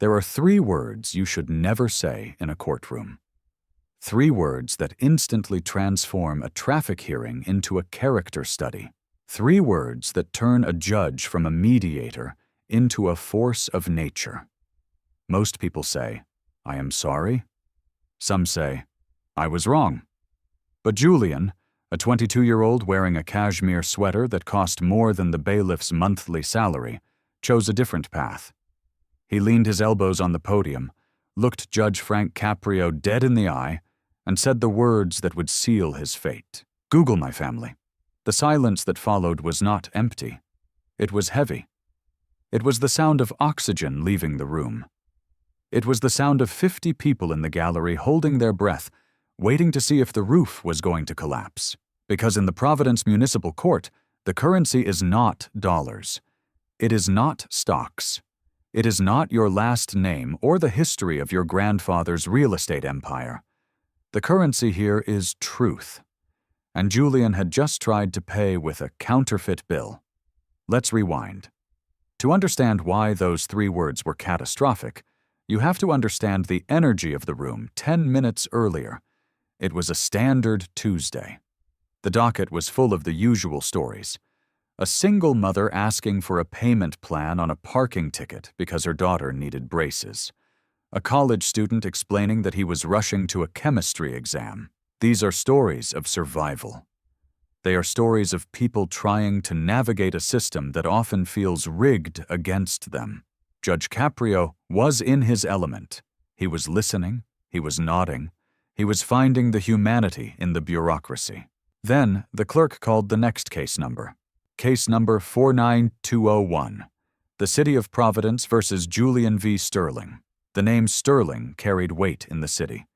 There are 3 words you should never say in a courtroom. 3 words that instantly transform a traffic hearing into a character study. 3 words that turn a judge from a mediator into a force of nature. Most people say, "I am sorry." Some say, "I was wrong." But Julian, a 22-year-old wearing a cashmere sweater that cost more than the bailiff's monthly salary, chose a different path. He leaned his elbows on the podium, looked Judge Frank Caprio dead in the eye, and said the words that would seal his fate. "Google my family." The silence that followed was not empty. It was heavy. It was the sound of oxygen leaving the room. It was the sound of 50 people in the gallery holding their breath, waiting to see if the roof was going to collapse. Because in the Providence Municipal Court, the currency is not dollars. It is not stocks. It is not your last name or the history of your grandfather's real estate empire. The currency here is truth. And Julian had just tried to pay with a counterfeit bill. Let's rewind. To understand why those 3 words were catastrophic, you have to understand the energy of the room 10 minutes earlier. It was a standard Tuesday. The docket was full of the usual stories. A single mother asking for a payment plan on a parking ticket because her daughter needed braces. A college student explaining that he was rushing to a chemistry exam. These are stories of survival. They are stories of people trying to navigate a system that often feels rigged against them. Judge Caprio was in his element. He was listening, he was nodding, he was finding the humanity in the bureaucracy. Then the clerk called the next case number. Case number 49201, the City of Providence versus Julian V. Sterling. The name Sterling carried weight in the city.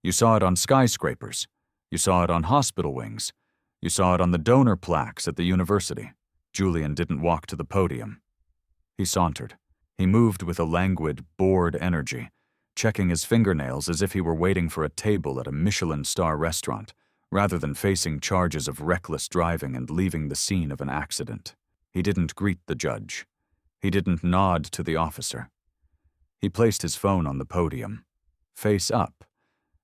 You saw it on skyscrapers. You saw it on hospital wings. You saw it on the donor plaques at the university. Julian didn't walk to the podium. He sauntered. He moved with a languid, bored energy, checking his fingernails as if he were waiting for a table at a Michelin-star restaurant, rather than facing charges of reckless driving and leaving the scene of an accident. He didn't greet the judge. He didn't nod to the officer. He placed his phone on the podium, face up,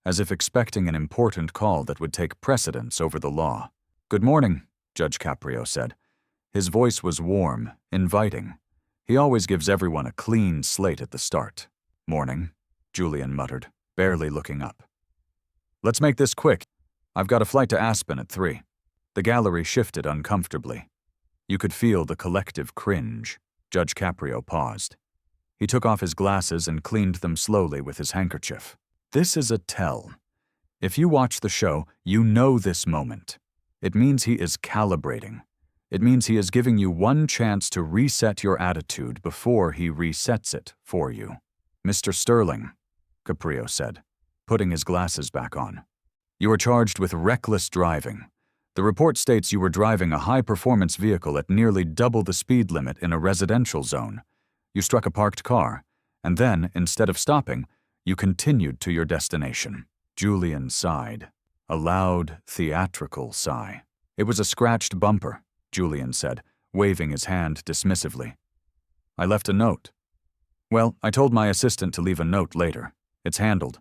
as if expecting an important call that would take precedence over the law. "Good morning," Judge Caprio said. His voice was warm, inviting. He always gives everyone a clean slate at the start. "Morning," Julian muttered, barely looking up. "Let's make this quick. I've got a flight to Aspen at 3. The gallery shifted uncomfortably. You could feel the collective cringe. Judge Caprio paused. He took off his glasses and cleaned them slowly with his handkerchief. This is a tell. If you watch the show, you know this moment. It means he is calibrating. It means he is giving you one chance to reset your attitude before he resets it for you. "Mr. Sterling," Caprio said, putting his glasses back on. "You are charged with reckless driving. The report states you were driving a high-performance vehicle at nearly double the speed limit in a residential zone. You struck a parked car, and then, instead of stopping, you continued to your destination." Julian sighed, a loud, theatrical sigh. "It was a scratched bumper," Julian said, waving his hand dismissively. "I left a note." "Well, I told my assistant to leave a note later. It's handled.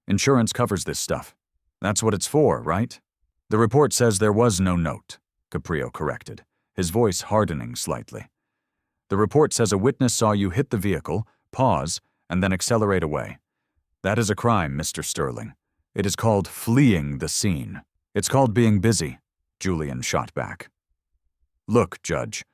Insurance covers this stuff. That's what it's for, right?" "The report says there was no note," Caprio corrected, his voice hardening slightly. "The report says a witness saw you hit the vehicle, pause, and then accelerate away. That is a crime, Mr. Sterling. It is called fleeing the scene. It's called being busy," Julian shot back. "Look, Judge,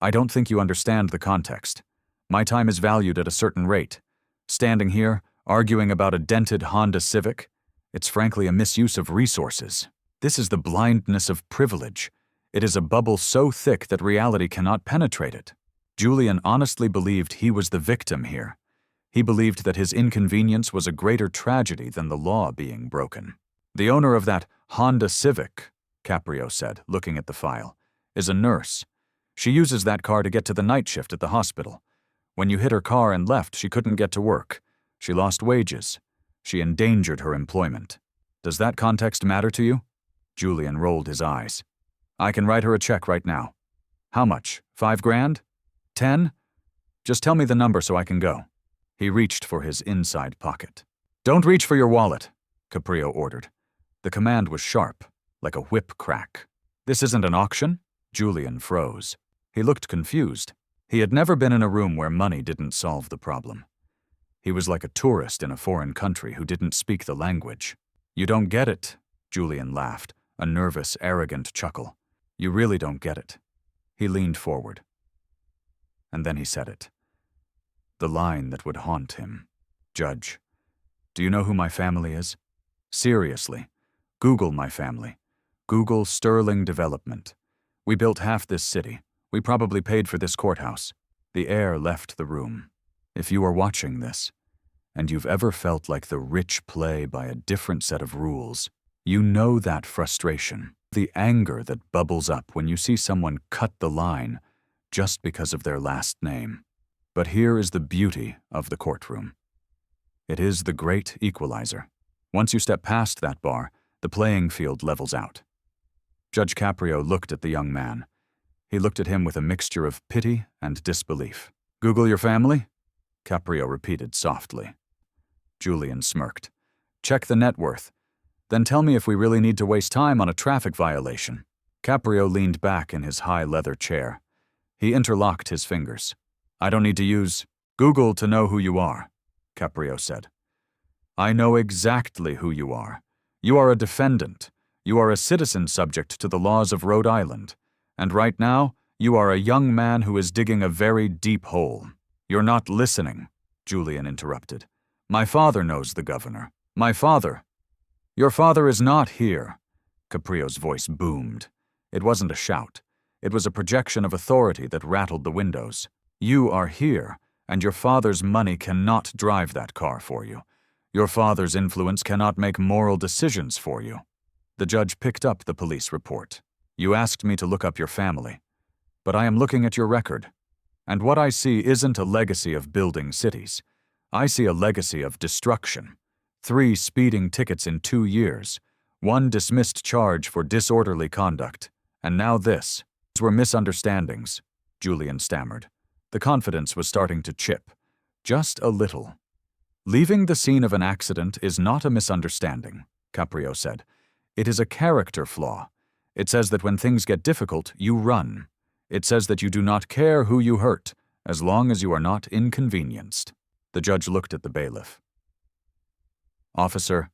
I don't think you understand the context. My time is valued at a certain rate. Standing here, arguing about a dented Honda Civic, it's frankly a misuse of resources. This is the blindness of privilege. It is a bubble so thick that reality cannot penetrate it." Julian honestly believed he was the victim here. He believed that his inconvenience was a greater tragedy than the law being broken. "The owner of that Honda Civic," Caprio said, looking at the file, "is a nurse. She uses that car to get to the night shift at the hospital. When you hit her car and left, she couldn't get to work. She lost wages. She endangered her employment. Does that context matter to you?" Julian rolled his eyes. "I can write her a check right now." "How much? $5 grand? 10? Just tell me the number so I can go." He reached for his inside pocket. "Don't reach for your wallet," Caprio ordered. The command was sharp, like a whip crack. "This isn't an auction?" Julian froze. He looked confused. He had never been in a room where money didn't solve the problem. He was like a tourist in a foreign country who didn't speak the language. "You don't get it," Julian laughed, a nervous, arrogant chuckle. "You really don't get it." He leaned forward. And then he said it. The line that would haunt him. "Judge, do you know who my family is? Seriously, Google my family. Google Sterling Development. We built half this city. We probably paid for this courthouse." The air left the room. If you are watching this, and you've ever felt like the rich play by a different set of rules, you know that frustration, the anger that bubbles up when you see someone cut the line just because of their last name. But here is the beauty of the courtroom. It is the great equalizer. Once you step past that bar, the playing field levels out. Judge Caprio looked at the young man. He looked at him with a mixture of pity and disbelief. "Google your family?" Caprio repeated softly. Julian smirked. "Check the net worth. Then tell me if we really need to waste time on a traffic violation." Caprio leaned back in his high leather chair. He interlocked his fingers. "I don't need to use Google to know who you are," Caprio said. "I know exactly who you are. You are a defendant. You are a citizen subject to the laws of Rhode Island. And right now, you are a young man who is digging a very deep hole." "You're not listening," Julian interrupted. "My father knows the governor. My father." "Your father is not here," Caprio's voice boomed. It wasn't a shout. It was a projection of authority that rattled the windows. "You are here, and your father's money cannot drive that car for you. Your father's influence cannot make moral decisions for you." The judge picked up the police report. "You asked me to look up your family, but I am looking at your record. And what I see isn't a legacy of building cities. I see a legacy of destruction. 3 speeding tickets in 2 years, 1 dismissed charge for disorderly conduct, and now this." "These were misunderstandings," Julian stammered. The confidence was starting to chip. Just a little. "Leaving the scene of an accident is not a misunderstanding," Caprio said. "It is a character flaw. It says that when things get difficult, you run. It says that you do not care who you hurt, as long as you are not inconvenienced." The judge looked at the bailiff. "Officer,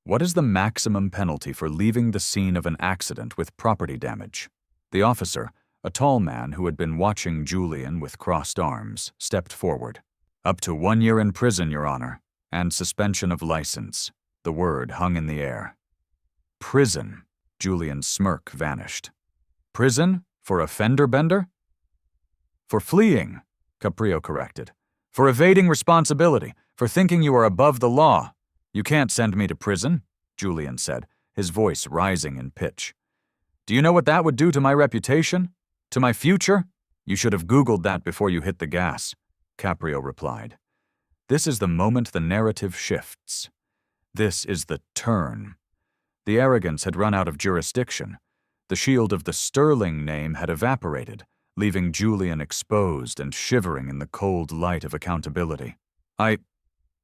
what is the maximum penalty for leaving the scene of an accident with property damage?" The officer, a tall man who had been watching Julian with crossed arms, stepped forward. "Up to 1 year in prison, Your Honor, and suspension of license." The word hung in the air. "Prison." Julian's smirk vanished. "Prison? For a fender bender?" "For fleeing," Caprio corrected. "For evading responsibility, for thinking you are above the law." "You can't send me to prison," Julian said, his voice rising in pitch. "Do you know what that would do to my reputation? To my future?" "You should have Googled that before you hit the gas," Caprio replied. This is the moment the narrative shifts. This is the turn. The arrogance had run out of jurisdiction. The shield of the Sterling name had evaporated, leaving Julian exposed and shivering in the cold light of accountability. "I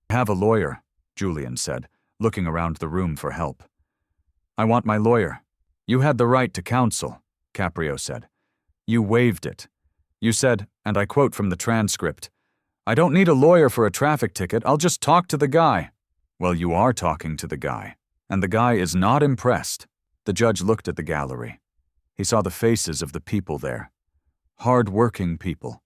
have a lawyer," Julian said, looking around the room for help. "I want my lawyer." "You had the right to counsel," Caprio said. "You waived it. You said, and I quote from the transcript, 'I don't need a lawyer for a traffic ticket, I'll just talk to the guy.' Well, you are talking to the guy, and the guy is not impressed." The judge looked at the gallery. He saw the faces of the people there. Hard-working people.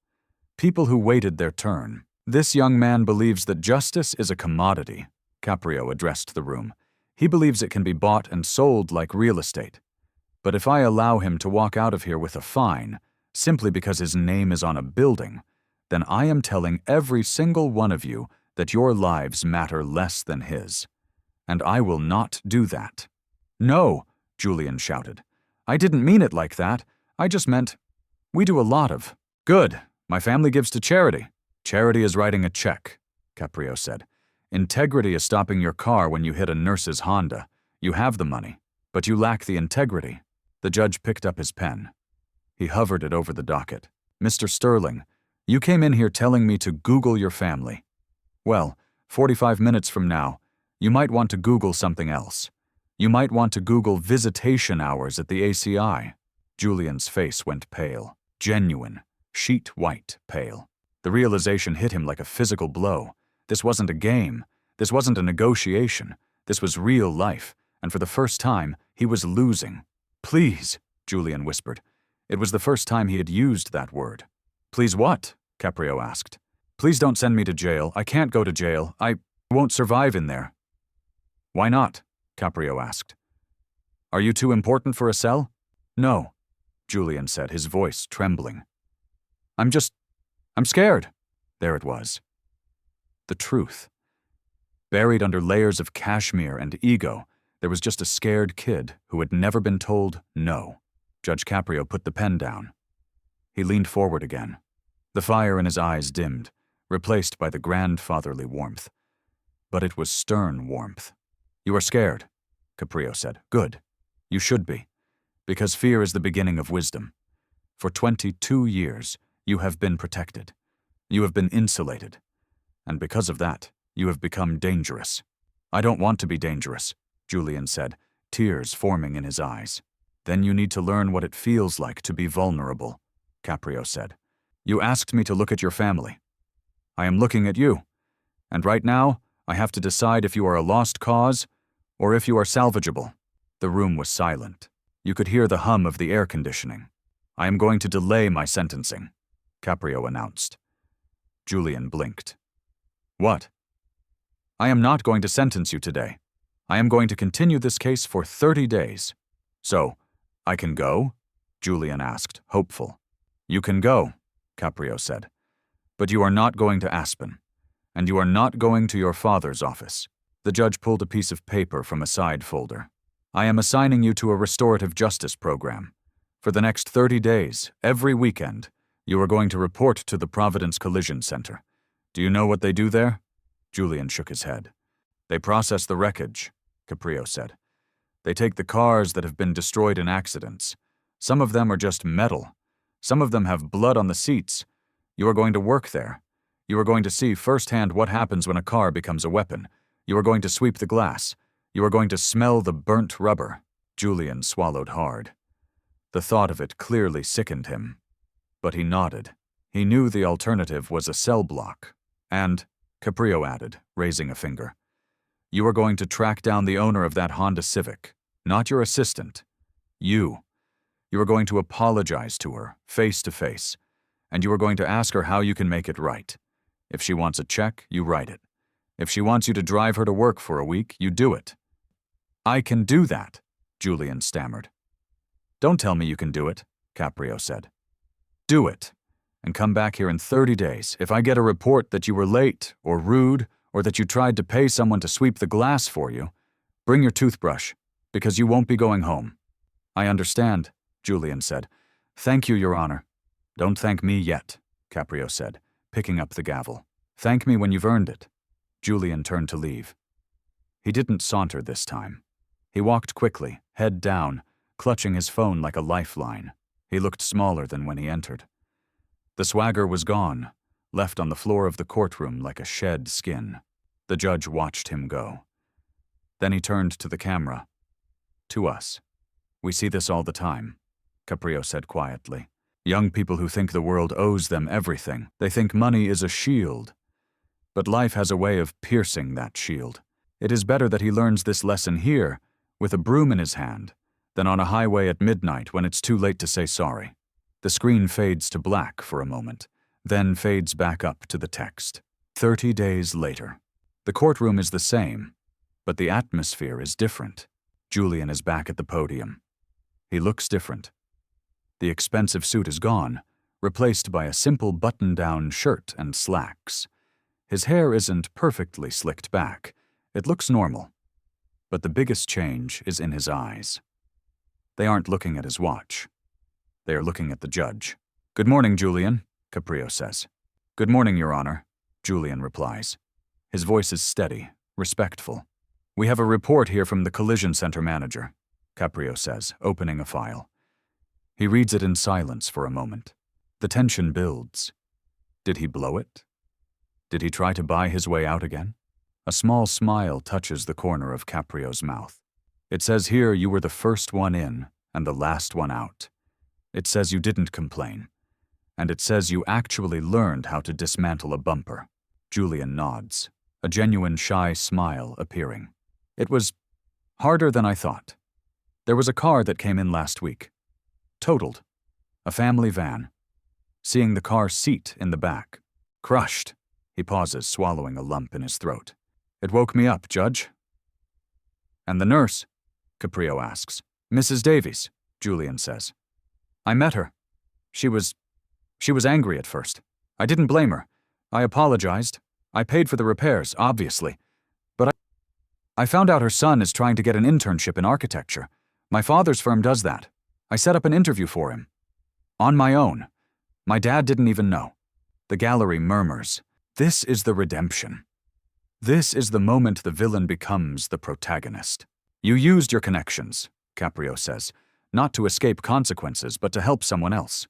People who waited their turn. "This young man believes that justice is a commodity," Caprio addressed the room. "He believes it can be bought and sold like real estate. But if I allow him to walk out of here with a fine, simply because his name is on a building, then I am telling every single one of you that your lives matter less than his. And I will not do that." "No," Julian shouted. "I didn't mean it like that. I just meant, we do a lot of." "Good. My family gives to charity." "Charity is writing a check," Caprio said. "Integrity is stopping your car when you hit a nurse's Honda. You have the money, but you lack the integrity." The judge picked up his pen. He hovered it over the docket. "Mr. Sterling, you came in here telling me to Google your family. Well, 45 minutes from now, you might want to Google something else. You might want to Google visitation hours at the ACI. Julian's face went pale, genuine, sheet white pale. The realization hit him like a physical blow. This wasn't a game. This wasn't a negotiation. This was real life, and for the first time, he was losing. Please, Julian whispered. It was the first time he had used that word. Please what? Caprio asked. Please don't send me to jail. I can't go to jail. I won't survive in there. Why not? Caprio asked. Are you too important for a cell? No, Julian said, his voice trembling. I'm scared. There it was. The truth. Buried under layers of cashmere and ego, there was just a scared kid who had never been told no. Judge Caprio put the pen down. He leaned forward again. The fire in his eyes dimmed, replaced by the grandfatherly warmth. But it was stern warmth. You are scared, Caprio said. Good. You should be. Because fear is the beginning of wisdom. For 22 years, you have been protected. You have been insulated. And because of that, you have become dangerous. I don't want to be dangerous, Julian said, tears forming in his eyes. Then you need to learn what it feels like to be vulnerable, Caprio said. You asked me to look at your family. I am looking at you. And right now, I have to decide if you are a lost cause or if you are salvageable. The room was silent. You could hear the hum of the air conditioning. I am going to delay my sentencing, Caprio announced. Julian blinked. What? I am not going to sentence you today. I am going to continue this case for 30 days. So, I can go? Julian asked, hopeful. You can go, Caprio said. But you are not going to Aspen. And you are not going to your father's office. The judge pulled a piece of paper from a side folder. I am assigning you to a restorative justice program. For the next 30 days, every weekend, you are going to report to the Providence Collision Center. Do you know what they do there? Julian shook his head. They process the wreckage, Caprio said. They take the cars that have been destroyed in accidents. Some of them are just metal. Some of them have blood on the seats. You are going to work there. You are going to see firsthand what happens when a car becomes a weapon. You are going to sweep the glass. You are going to smell the burnt rubber. Julian swallowed hard. The thought of it clearly sickened him. But he nodded. He knew the alternative was a cell block. And, Caprio added, raising a finger, you are going to track down the owner of that Honda Civic, not your assistant. You. You are going to apologize to her, face to face. And you are going to ask her how you can make it right. If she wants a check, you write it. If she wants you to drive her to work for a week, you do it. I can do that, Julian stammered. Don't tell me you can do it, Caprio said. Do it, and come back here in 30 days. If I get a report that you were late or rude or that you tried to pay someone to sweep the glass for you, bring your toothbrush, because you won't be going home. I understand, Julian said. Thank you, Your Honor. Don't thank me yet, Caprio said, picking up the gavel. Thank me when you've earned it. Julian turned to leave. He didn't saunter this time. He walked quickly, head down, clutching his phone like a lifeline. He looked smaller than when he entered. The swagger was gone, left on the floor of the courtroom like a shed skin. The judge watched him go. Then he turned to the camera. To us. We see this all the time, Caprio said quietly. Young people who think the world owes them everything. They think money is a shield. But life has a way of piercing that shield. It is better that he learns this lesson here, with a broom in his hand, than on a highway at midnight when it's too late to say sorry. The screen fades to black for a moment, then fades back up to the text. 30 days later. The courtroom is the same, but the atmosphere is different. Julian is back at the podium. He looks different. The expensive suit is gone, replaced by a simple button-down shirt and slacks. His hair isn't perfectly slicked back. It looks normal. But the biggest change is in his eyes. They aren't looking at his watch. They are looking at the judge. Good morning, Julian, Caprio says. Good morning, Your Honor, Julian replies. His voice is steady, respectful. We have a report here from the collision center manager, Caprio says, opening a file. He reads it in silence for a moment. The tension builds. Did he blow it? Did he try to buy his way out again? A small smile touches the corner of Caprio's mouth. It says here you were the first one in and the last one out. It says you didn't complain. And it says you actually learned how to dismantle a bumper. Julian nods, a genuine shy smile appearing. It was harder than I thought. There was a car that came in last week. Totaled. A family van. Seeing the car seat in the back. Crushed. He pauses, swallowing a lump in his throat. It woke me up, Judge. And the nurse? Caprio asks. Mrs. Davies, Julian says. I met her. She was angry at first. I didn't blame her. I apologized. I paid for the repairs, obviously. But I found out her son is trying to get an internship in architecture. My father's firm does that. I set up an interview for him. On my own. My dad didn't even know. The gallery murmurs. This is the redemption. This is the moment the villain becomes the protagonist. You used your connections, Caprio says, not to escape consequences, but to help someone else.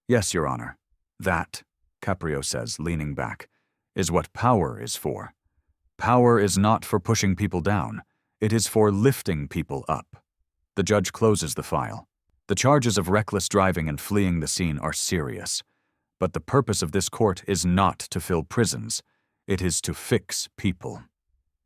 Yes, Your Honor. That, Caprio says, leaning back, is what power is for. Power is not for pushing people down. It is for lifting people up. The judge closes the file. The charges of reckless driving and fleeing the scene are serious. But the purpose of this court is not to fill prisons. It is to fix people.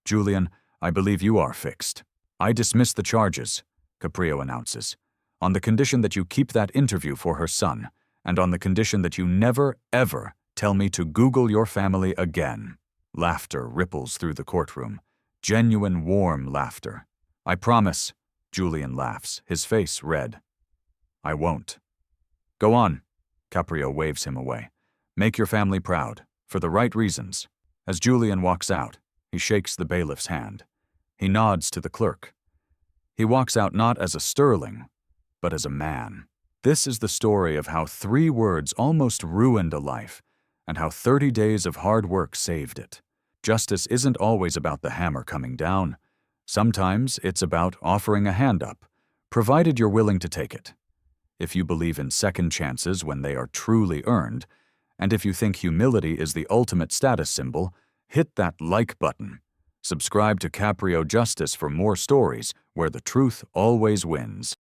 Julian, I believe you are fixed. I dismiss the charges, Caprio announces, on the condition that you keep that interview for her son, and on the condition that you never, ever tell me to Google your family again. Laughter ripples through the courtroom. Genuine, warm laughter. I promise, Julian laughs, his face red. I won't. Go on, Caprio waves him away. Make your family proud, for the right reasons. As Julian walks out, he shakes the bailiff's hand. He nods to the clerk. He walks out not as a sterling, but as a man. This is the story of how 3 words almost ruined a life, and how 30 days of hard work saved it. Justice isn't always about the hammer coming down. Sometimes it's about offering a hand up, provided you're willing to take it. If you believe in second chances when they are truly earned, and if you think humility is the ultimate status symbol, hit that like button. Subscribe to Caprio Justice for more stories where the truth always wins.